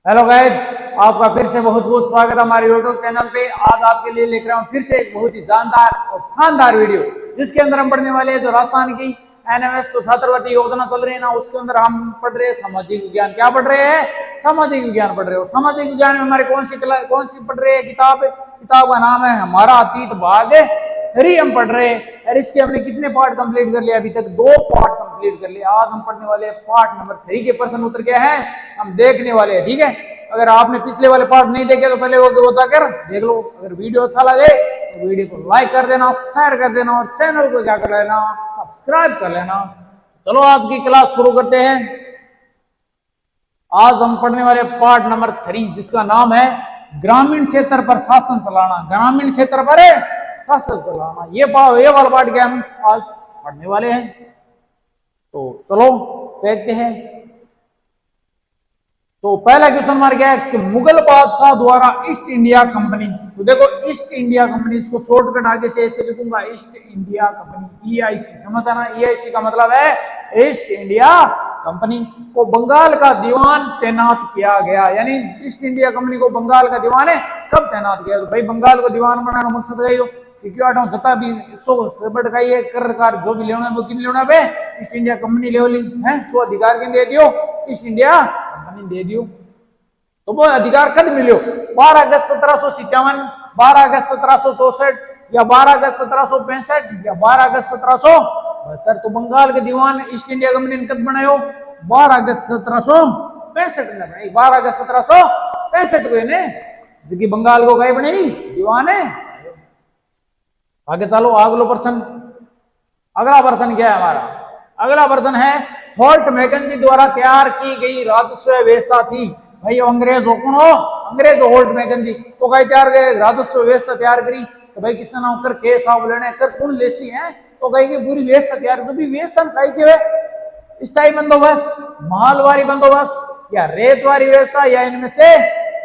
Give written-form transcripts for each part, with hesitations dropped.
Hello guys, आपका फिर से बहुत बहुत स्वागत है हमारे यूट्यूब चैनल पे। आज आपके लिए लेकर आया हूं फिर से एक बहुत ही जानदार और शानदार वीडियो, जिसके अंदर हम पढ़ने वाले हैं जो राजस्थान की एनएमएस तो छात्रवृत्ति योजना चल रही है ना, उसके अंदर हम पढ़ रहे हैं सामाजिक विज्ञान। क्या पढ़ रहे हैं? सामाजिक विज्ञान पढ़ रहे हो। सामाजिक विज्ञान में हमारे कौन सी पढ़ रहे हैं किताब का नाम है हमारा अतीत भाग 3 हम पढ़ रहे हैं। और इसके हमने कितने पार्ट कंप्लीट कर लिए? अभी तक 2 पार्ट कंप्लीट कर लिए। आज हम पढ़ने वाले पार्ट नंबर 3 के प्रश्न उत्तर क्या है हम देखने वाले हैं। ठीक है, अगर आपने पिछले वाले पार्ट नहीं देखे तो पहले वो जाकर देख लो। अगर वीडियो अच्छा लगे तो वीडियो को लाइक कर देना, शेयर कर देना और चैनल को क्या कर लेना, सब्सक्राइब कर लेना। चलो आज की क्लास शुरू करते हैं। आज हम पढ़ने वाले पार्ट नंबर 3 जिसका नाम है ग्रामीण क्षेत्र पर शासन चलाना। ग्रामीण क्षेत्र पर शासन चलाना, ये वाला पार्ट क्या हम आज पढ़ने वाले हैं। तो चलो देखते हैं। तो पहला क्वेश्चन हमारा क्या है कि मुगल बादशाह द्वारा ईस्ट इंडिया कंपनी। तो देखो ईस्ट इंडिया कंपनी, इसको शॉर्टकट आगे से ऐसे लिखूंगा, ईस्ट इंडिया कंपनी, ईआईसी। समझ आना, ईआईसी का मतलब है ईस्ट इंडिया कंपनी को बंगाल का दीवान तैनात किया गया। यानी ईस्ट इंडिया कंपनी को बंगाल का दीवान है कब तैनात किया? तो भाई बंगाल को दीवान बनाना मकसद है कि क्यों आटा जता भी सो बड़काइए कर जो भी लेना है वो किन लेना पे ईस्ट इंडिया कंपनी लेवलिंग है सो अधिकार किन दे दियो, ईस्ट इंडिया कंपनी दे दियो। तो वो अधिकार कब मिलो? 12 अगस्त 1757, 12 अगस्त 1764 या 12 अगस्त 1765 या 12 अगस्त 1772। तो बंगाल के दीवान ईस्ट इंडिया कंपनी ने कब बनायो? 12 अगस्त 1765 में बनाई। 12 अगस्त 1765 को ने बंगाल को गए बनाई दीवान है। आगे चलो, अगला प्रश्न। अगला प्रश्न क्या है हमारा? अगला प्रश्न है होल्ट मैकेंजी द्वारा तैयार की गई राजस्व व्यवस्था थी। भाई अंग्रेज हो कौन हो? अंग्रेज हो होल्ट मैकेंजी तो कहीं तैयार गए राजस्व व्यवस्था तैयार करी। तो भाई किसान नाम कर के साहब लेने कर कौन लेसी है तो कहीं की पूरी व्यवस्था तैयार कर। व्यवस्था कहीं के स्थायी बंदोबस्त, माहलवारी बंदोबस्त या रेतवारी व्यवस्था या इनमें से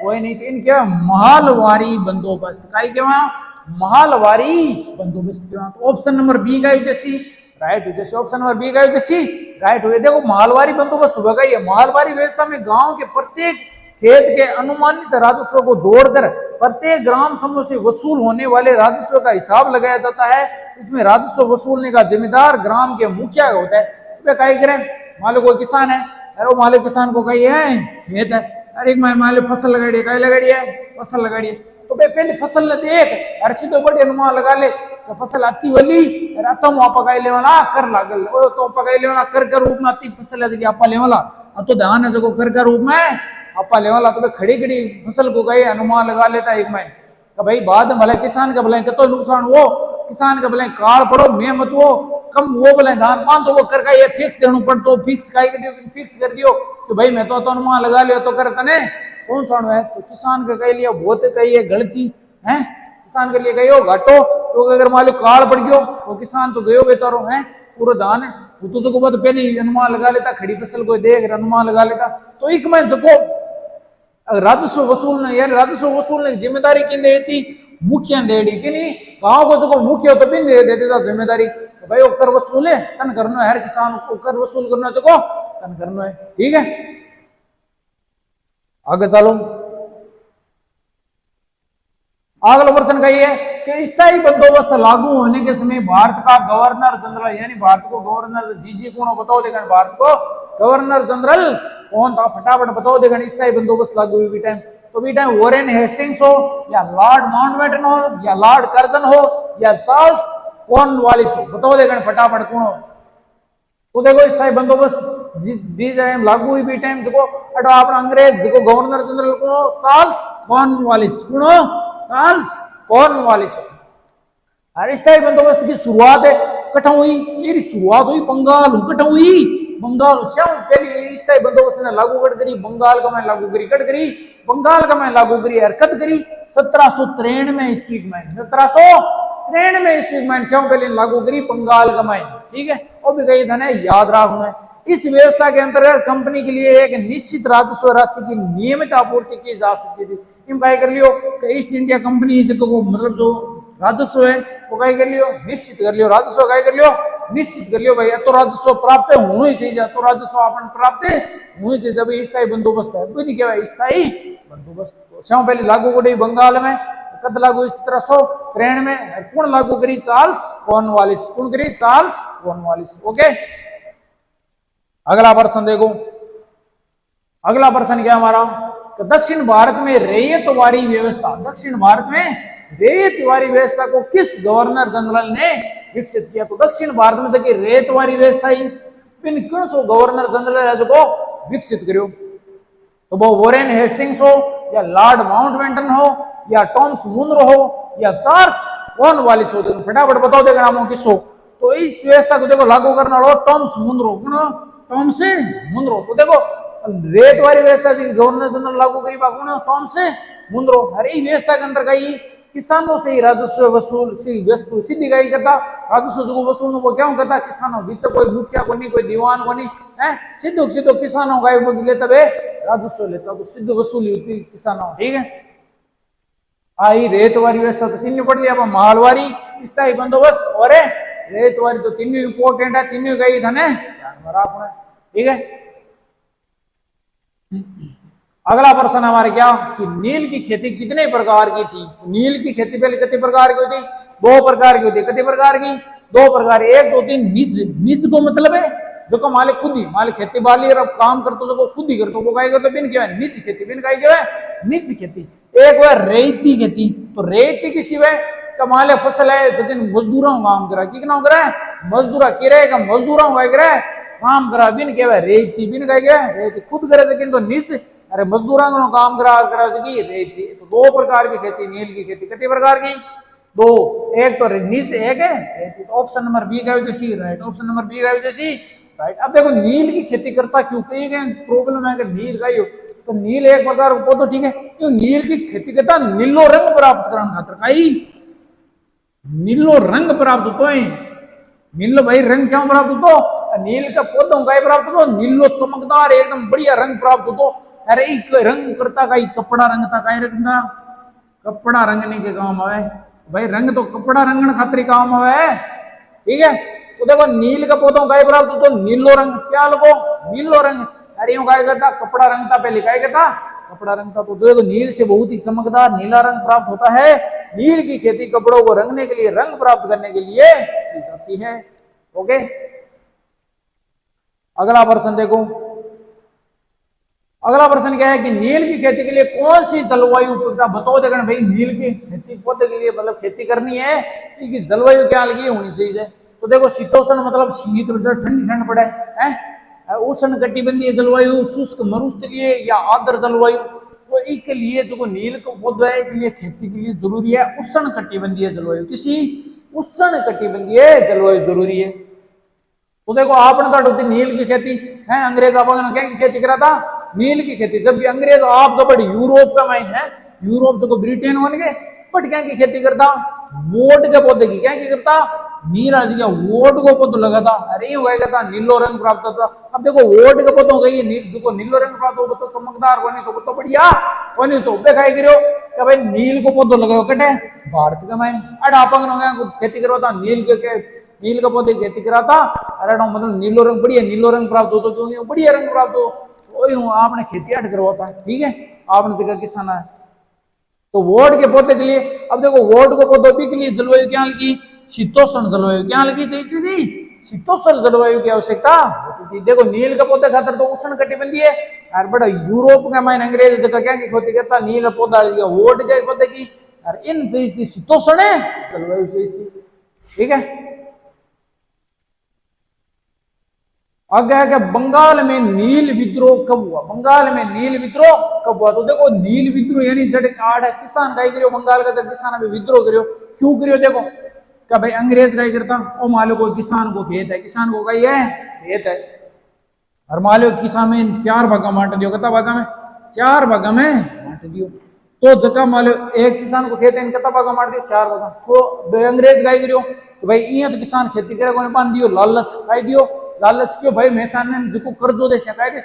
कोई नहीं। इनके माहलवारी बंदोबस्त कहीं के वहां माहलवारी बंदोबस्त के। तो ऑप्शन नंबर बी का जैसी राइट हुई, जैसे ऑप्शन नंबर बी का जैसी राइट हुए। देखो माहलवारी बंदोबस्त होगा ये माहलवारी व्यवस्था में गांव के प्रत्येक खेत के अनुमानित राजस्व को जोड़कर प्रत्येक ग्राम समूह से वसूल होने वाले राजस्व का हिसाब लगाया जाता है। इसमें राजस्व वसूलने का जिम्मेदार ग्राम के मुखिया होता है। तो कहीं करें मान लो कोई किसान है, अरे मान लो किसान को कही है खेत है, अरे एक मान लो फसल लगाई है, कहीं लगाई है फसल लगाई है। तो भाई पहले फसल ने देख अरे सीधे बड़े अनुमान लगा ले तो फसल आती वाली तुम आप पकाई ले वाला कर लागल ओ तो पकाई ले वाला कर रूप में आती फसल है आपा ले वाला। अब तो ध्यान है जो कर रूप में आपा ले वाला। तो खड़ी खड़ी फसल को गए अनुमान लगा लेता एक महीने तो भाई बाद में भले किसान का भले कतो नुकसान वो किसान का भले काल पड़ो मैं मत वो कम वो भले धान पान तो वो कर ये फिक्स देना पड़ तो फिक्स फिक्स कर दियो कि भाई मैं तो अनुमान लगा लियो तो कर तने कौन सा है। तो किसान का कह लिया बहुत कही है गलती है, किसान के लिए कहो घाटो। तो अगर मान लो काल पड़ गयो वो किसान तो गयो बेचारो है पूरा धान है वो तो जो बात पहले अनुमान लगा लेता खड़ी फसल को देख अनुमान लगा लेता। तो एक मैं जो राजस्व वसूल यार राजस्व वसूलने की जिम्मेदारी किन दे थी? मुखिया दे दी कि नहीं गाँव को जो मुखिया तो बिन दे देता जिम्मेदारी तो भाई वो कर वसूल है तन करना है, हर किसान को कर वसूल करना जो तन करना है। ठीक है, आगे चलो। अगला प्रश्न का ये है कि स्थायी बंदोबस्त लागू होने के समय भारत का गवर्नर जनरल यानी भारत को गवर्नर जी कौन बताओ लेकिन भारत को गवर्नर जनरल कौन था? फटाफट बताओ देखा स्थायी बंदोबस्त लागू हुई टाइम। तो भी टाइम वॉरेन हेस्टिंग्स हो या लॉर्ड माउंटबेटन हो या लॉर्ड कर्जन हो या चार्ल्स कॉर्नवालिस हो, बताओ देखा फटाफट कौन हो? तो देखो स्थायी बंदोबस्त दी जाए लागू हुई भी टाइम जो अपना अंग्रेज जो गवर्नर जनरल को चार्ल्स कॉर्नवालिस कौन हो? Charles Cornwallis. और स्थायी बंदोबस्त की शुरुआत है कटा हुई, ये शुरुआत हुई बंगाल कटा हुई बंगाल पहले स्थायी बंदोबस्त ने लागू करी बंगाल का मैं लागू करी कट करी बंगाल का मैं लागू करी हरकत करी 1793 ईस्वी में 1793 ईस्वी में श्याम पहले लागू करी बंगाल का मैं। ठीक है, और भी कई धन याद रखना। इस व्यवस्था के अंतर्गत कंपनी के लिए एक निश्चित राजस्व राशि की नियमित आपूर्ति की जा सकती थी। इन काय कर लियो कि ईस्ट इंडिया कंपनी को मतलब जो राजस्व है वो काय कर लियो निश्चित कर लियो, राजस्व काय कर लियो निश्चित कर लियो भाई तो राजस्व प्राप्त होना ही चाहिए, तो राजस्व अपन प्राप्त होना चाहिए तभी स्थायी बंदोबस्त है, नहीं क्या स्थायी बंदोबस्त श्याम पहले लागू करी बंगाल में, कद लागू इस तरह 1793 में, कौन लागू करी चार्ल्स कॉर्नवालिस, कौन करी चार्ल्स कॉर्नवालिस। ओके अगला प्रश्न देखो, अगला प्रश्न क्या हमारा, तो दक्षिण भारत में रैयतवारी व्यवस्था, दक्षिण भारत में रैयतवारी व्यवस्था को किस गवर्नर जनरल ने विकसित किया, तो दक्षिण भारत में जगह रैयतवारी व्यवस्था ही इन कौन सो गवर्नर जनरल है जो को विकसित करो, तो वो वॉरेन हेस्टिंग्स हो या लॉर्ड माउंटबेटन हो या टॉमस मुनरो हो या चार्ल्स कॉर्नवालिस हो, तो फटाफट बताओ देगा नामों किसो, तो इस व्यवस्था को देखो लागू करना हो टॉमस मुनरो, टॉमस मुनरो, तो देखो रैयतवारी व्यवस्था से गवर्नर जनरल लागू करी कौन टॉमस मुनरो, अरे व्यवस्था के अंदर कई किसानों से ही राजस्व वसूल सी वस्तु सीधी गई करता, राजस्व जो वसूल वो क्या करता किसानों बीच कोई मुखिया को नहीं कोई दीवान को नहीं है, सीधो सीधो किसानों का लेता वे राजस्व लेता, तो सिद्ध वसूली होती किसानों, ठीक है। आई रेतवारी व्यवस्था तो तीन पड़ लिया, मालवारी स्थायी बंदोबस्त और रेतवारी तो तीन इंपोर्टेंट है, तीन गई धने ठीक है। अगला प्रश्न हमारे क्या कि नील की खेती कितने प्रकार की थी, नील की खेती पहले कितने प्रकार की होती, दो प्रकार की होती, कितने प्रकार की, दो प्रकार, एक दो तीन निज, निज को मतलब है जो को मालिक खुद ही मालिक खेती बाली और काम करते जो खुद ही करते वो काय करते बिन क्या है निज खेती, बिन काय क्या है निज खेती। एक वह रेती खेती, तो रेती किसी वह कमाले फसल है तो दिन मजदूरों काम करा कितना करा मजदूरा किराए का मजदूरों का करा काम करा बिन क्या है रेती, बिन काय क्या रेती खुद करे लेकिन तो निज अरे मजदूरों को काम करा रेती, तो दो प्रकार की खेती नील की खेती, कितने प्रकार की दो, एक तो निज एक है, तो ऑप्शन नंबर बी का जैसी राइट, ऑप्शन नंबर बी का जैसी राइट। अब देखो नील की खेती करता क्यों, कई प्रॉब्लम है कि नील का ही हो, तो नील एक प्रकार को तो ठीक है, क्यों नील की खेती करता नीलो रंग प्राप्त करने खातर कई नीलो रंग प्राप्त होतो है, नील भाई रंग क्यों प्राप्त होतो, नील का पौधों का प्राप्त होतो नीलो चमकदार एकदम बढ़िया रंग प्राप्त होतो, अरे एक रंग करता कई कपड़ा रंगता कई रंगता कपड़ा रंगने के काम आवे भाई, रंग तो कपड़ा रंगने खातिर काम आवे, ठीक है। तो देखो नील का पौधों का प्राप्त होतो नीलो रंग, क्या लगो नीलो रंग, अरे यूं काय करता कपड़ा रंगता, पहले काय करता कपड़ा रंगता, तो देखो नील से बहुत ही चमकदार नीला रंग प्राप्त होता है, नील की खेती कपड़ों को रंगने के लिए रंग प्राप्त करने के लिए की जाती है। ओके अगला प्रश्न देखो, अगला प्रश्न क्या है कि नील की खेती के लिए कौन सी जलवायु उपयुक्त, बताओ देखना भाई नील की खेती पौधे के लिए मतलब खेती करनी है कि जलवायु क्या लगी होनी चाहिए, तो देखो शीतोष्ण मतलब शीत ठंडी ठंड पड़े है, उष्ण कटिबंधीय जलवायु, शुष्क मरुस्थलीय या आर्द्र जलवायु, तो इसके लिए जो नील का पौधा है के लिए खेती के लिए जरूरी है उष्ण कटिबंधीय जलवायु, किसी उष्ण कटिबंधीय जलवायु जरूरी है। तो देखो आपने तो होती नील की खेती है, अंग्रेज आपने क्या की खेती करा था नील की खेती, जबकि अंग्रेज आपका बड़ी यूरोप का माइन है, यूरोप जो ब्रिटेन होने के बट क्या की खेती करता वोट के पौधे की क्या करता नीला जी का वोट को पौधो लगाता, अरे ये हुआ करता नीलो रंग प्राप्त होता। अब देखो वोट के पौधों गई जो नीलो रंग प्राप्त हो तो चमकदार कोनी तो बढ़िया कोनी तो बेखाई करो कि भाई नील को पौधो लगाओ कटे भारत का माइन अड़ आपन खेती करो था नील के नील का पौधे खेती कराता, अरे मतलब नीलो रंग बढ़िया नीलो रंग प्राप्त हो तो क्यों बढ़िया रंग प्राप्त हो, वही हूँ आपने खेती हट करवाता है, ठीक है आपने जगह किसान है तो वोट के पौधे के लिए। अब देखो वोट को पौधों के लिए जलवायु क्या लगी शीतोष्ण जलवायु क्या लगी चाहिए थी, शीतोष्ण जलवायु की आवश्यकता होती थी। देखो नील का पौधा खातर तो उष्ण कटिबंधीय है और बड़ा यूरोप का माइन अंग्रेज जगह क्या की खेती करता नील पौधा वोट के पौधे की और इन चाहिए थी शीतोष्ण जलवायु चाहिए थी, ठीक है। आगे है बंगाल में नील विद्रोह कब हुआ, बंगाल में नील विद्रोह कब हुआ, तो देखो नील विद्रोह यानी जड़ आड़ किसान का करियो बंगाल का जब किसान में विद्रोह करियो क्यों करियो, देखो क्या भाई अंग्रेज का करता ओ मान लो कोई किसान को खेत है, किसान को कही है खेत है और मान लो किसान में 4 भागा बांट दियो, कितना भागा में 4 भागा में बांट दियो, तो जगह मान लो एक किसान को खेत है कितना भागा बांट दियो 4 भागा, तो अंग्रेज का करियो तो भाई ये तो किसान खेती करे को बांध दियो लालच खाई दियो, लालच क्यों भाई मेहता ने जो कर्जो दे काय दे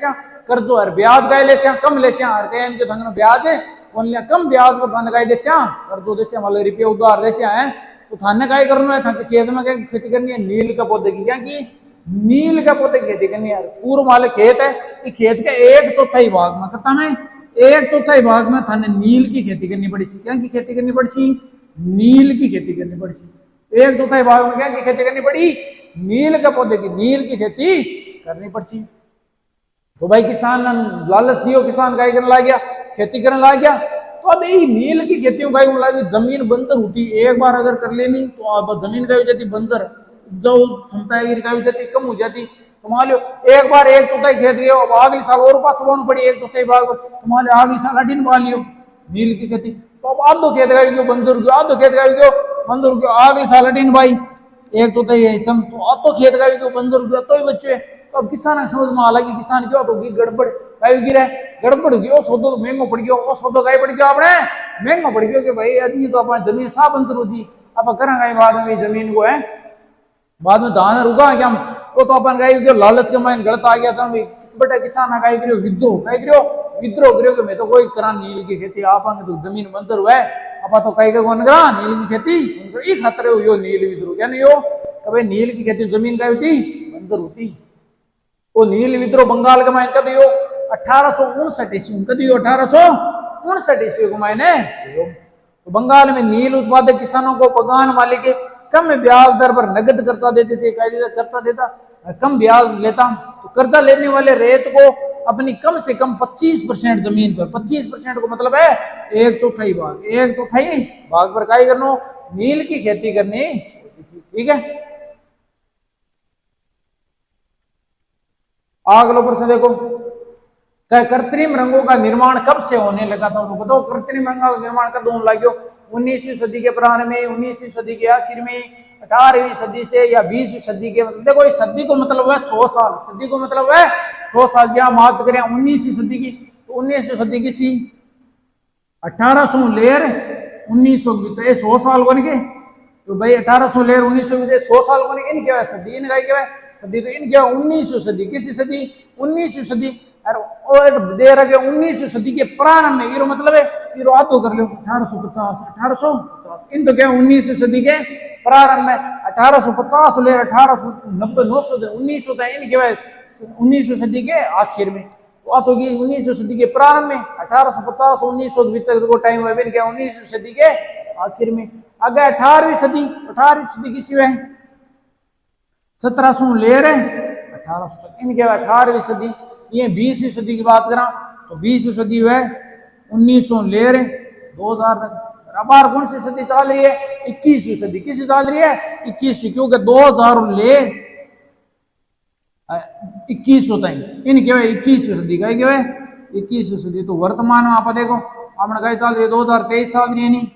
कर्जो और ब्याज गाय ले कम ले और कहे के ब्याज है कम ब्याज पर धन गाय दे कर्जो दे मान लो रुपये उधार ले है तो थाने का करना है, था खेत में क्या खेती करनी है, नील के पौधे की, क्या की नील के पौधे की खेती करनी है। पूर्व वाले खेत है, ये खेत के एक चौथाई भाग में कहता में एक चौथाई भाग में थाने नील की खेती करनी पड़ी सी, क्या की खेती करनी पड़ी सी, नील की खेती करनी पड़ी सी। एक चौथाई भाग में क्या की खेती करनी पड़ी, नील के पौधे की, नील की खेती करनी पड़ी। तो भाई किसान लालच दियो, किसान काय करने लग गया, खेती करने लग गया। तो अब ये नील की खेती काय लगी, जमीन बंजर होती, एक बार अगर कर लेनी तो अब जमीन काय हो जाती बंजर, उपजाऊ क्षमता काय हो जाती कम हो जाती। तो मान लो एक बार एक चौथाई खेत गए, अब अगले साल और पाँच चुबानी पड़ी एक चौथाई भाग, तो मान लो अगले साल अडीन बा लियो नील की खेती। तो अब आधो खेत गाय गयो बंजर गयो, आधो खेत गाय गयो बंजर गयो, अगले साल अडीन भाई एक चौथाई है सम, तो आधो खेत गाय गयो बंजर गयो, तो ही बच्चे। तो अब किसान समझ में आ लगी, किसान क्यों होगी गड़बड़, काय होगी रे गड़बड़ होगी, वो सौदो महंगो पड़ गयो, वो सौदो काय पड़ गयो आपने महंगो पड़ गयो कि भाई अभी तो अपना जमीन सा बंजर हो जी, आप करेंगे बाद में जमीन को है, बाद में धान रुका क्या तो अपन गाय क्यों लालच के माइन गलत आ गया था, किस बटे किसान गाय करियो विद्रोह, काय करियो विद्रोह करियो कि मैं तो कोई करा नील की खेती, आप तो जमीन बंजर हुआ है, आप तो कई कौन करा नील की खेती, ये खतरे हो यो नील विद्रोह, क्या नहीं हो कभी नील की खेती जमीन का होती बंजर होती। वो नील विद्रोह बंगाल के मायने कभी हो 1859 ईस्वी, कभी 1859 ईस्वी को मायने। तो बंगाल में नील उत्पादक किसानों को बगान मालिक कम ब्याज दर पर नगद कर्जा देते थे, कर्जा देता कम ब्याज लेता। तो कर्जा लेने वाले रेत को अपनी कम से कम 25% जमीन पर, 25% को मतलब है एक चौथाई भाग, एक चौथाई भाग पर काय करनो नील की खेती करनी, ठीक है। अगला प्रश्न देखो, कृत्रिम रंगों का निर्माण कब से होने लगा था, तो बताओ कृत्रिम रंगों का निर्माण कब होने लगा, 19वीं सदी के प्रारंभ में, 19वीं सदी के आखिर में, 18वीं सदी से या 20वीं सदी के, मतलब देखो इस सदी को मतलब है 100 साल, सदी को मतलब है 100 साल। जहां बात करें 19वीं सदी की, तो 19वीं सदी की सी 1800 लेर 1900 के बीच 100 साल बन गए। तो भाई 1800 लेर 1900 के बीच 100 साल बन गए, इन क्या सदी, इन क्या सदी, तो इन क्या 19वीं सदी, किसी सदी 19वीं सदी, और दे रखे 19वीं सदी के प्रारंभ में, ये मतलब है ये आधो कर लो 1850, 1850 इन तो क्या 19वीं सदी के प्रारंभ में, 1850 ले 1890 900 1900 इन क्या 19वीं सदी के आखिर में, बात होगी 19वीं सदी के प्रारंभ में, 1850 1900 के बीच को टाइम है क्या 19वीं सदी के आखिर में। अगर 18वीं सदी, 18वीं सदी किसी है 1700 ले रहे 1800 तक, इनके 18वीं सदी। ये 20वीं सदी की बात करा तो 20वीं सदी है 1900 ले रहे 2000 तक। अब कौन सी सदी चल रही है, 21वीं सदी, किसी चल रही है 21वीं, क्योंकि 2000 ले 2100 तक इन क्या 21वीं सदी का क्या है 21वीं सदी। तो वर्तमान में आप देखो आपने कहा चल रही है 2023 चल रही है, नहीं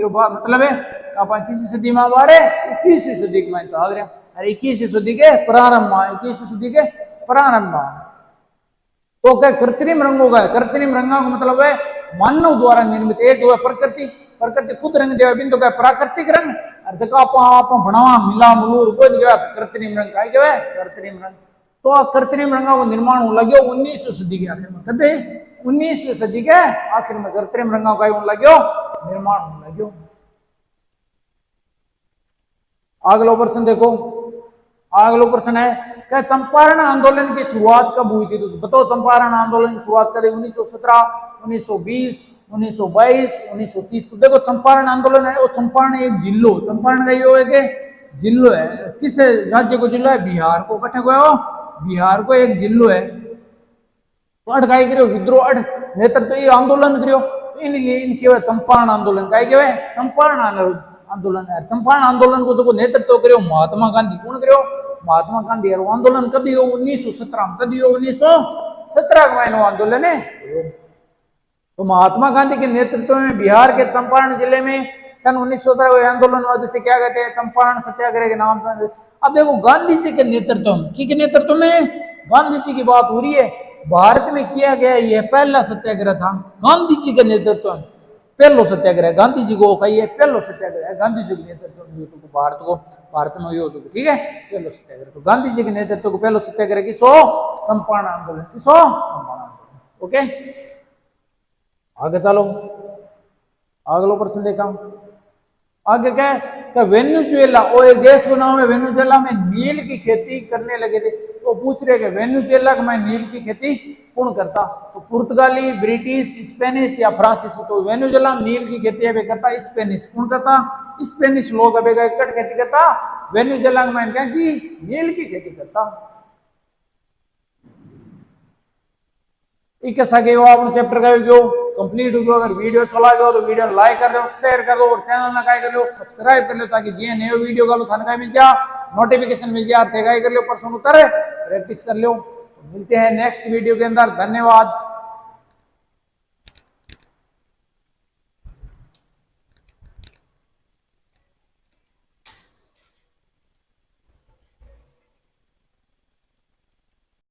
मतलब है आप किसी सदी में आ रहे 21वीं सदी में चल रहे, अरे 21वीं सदी के प्रारंभ में, 21वीं सदी के प्रारंभ में। तो क्या कृत्रिम रंगों का, कृत्रिम रंगों का मतलब है मानव द्वारा निर्मित, एक दो प्रकृति, प्रकृति खुद रंग दे बिन, तो क्या प्राकृतिक रंग, और जगह आप बनावा मिला मुलूर कोई क्या कृत्रिम रंग का क्या है कृत्रिम रंग। तो कृत्रिम रंगों का निर्माण हो लगे 19वीं सदी के आखिर में, कहते 19वीं सदी के आखिर में कृत्रिम रंगों का होने लगे निर्माण होने लगे। अगला प्रश्न देखो, अगला प्रश्न है क्या चंपारण आंदोलन की शुरुआत कब हुई थी, तो बताओ चंपारण आंदोलन की शुरुआत करें 1917 1920 1922 1930। तो देखो चंपारण आंदोलन है, वो चंपारण एक जिलो, चंपारण का ये एक जिलो है, किस राज्य को जिलो है, बिहार को, कठे को है बिहार को एक जिलो है। तो अटकाई करो विद्रोह अट नेतृत्व ये आंदोलन करो, इन लिए इनके चंपारण आंदोलन का चंपारण आंदोलन है। चंपारण आंदोलन को जो नेतृत्व करो महात्मा गांधी, कौन करो महात्मा गांधी। और आंदोलन कभी हो 1917 में, कभी हो 1917 का महीनों आंदोलन है। तो महात्मा गांधी के नेतृत्व में बिहार के चंपारण जिले में सन 1917 आंदोलन हुआ, जिसे क्या कहते हैं चंपारण सत्याग्रह के नाम से। अब देखो गांधी जी के नेतृत्व में, किसके नेतृत्व में, गांधी जी की बात हो रही है। भारत में किया गया यह पहला सत्याग्रह था गांधी जी के नेतृत्व में, पहलो सत्याग्रह गांधी जी को खाइए, पहलो सत्याग्रह गांधी जी के नेतृत्व में हो चुका, भारत में हो चुका, ठीक है पहलो सत्याग्रह। तो गांधी जी के नेतृत्व को पहलो सत्याग्रह किसो चंपारण आंदोलन, किसो चंपारण आंदोलन। ओके आगे चलो, अगला प्रश्न देखा आगे क्या है कि वेनेजुएला, वो एक देश को नाम है वेनेजुएला में नील की खेती करने लगे थे। तो पूछ रहे कि वेनेजुएला में नील की खेती कौन करता, तो पुर्तगाली, ब्रिटिश, स्पेनिश या फ्रांसीसी। तो वेनेजुएला में नील की खेती अभी करता स्पेनिश। कौन करता? स्पेनिश लोग अभी एकड़ खेती करता वेनेजुएला में क्या की नील की खेती करता। कैसा गयो आप चैप्टर का गयो कंप्लीट हो गयो। अगर वीडियो चला गयो तो वीडियो लाइक कर दो, शेयर कर दो और चैनल ना काय कर लो सब्सक्राइब कर लो, ताकि जे नयो वीडियो का थाने का मिल जा नोटिफिकेशन मिल जा। काय कर लो परसों उतर प्रैक्टिस कर लो। मिलते हैं नेक्स्ट वीडियो के अंदर। धन्यवाद।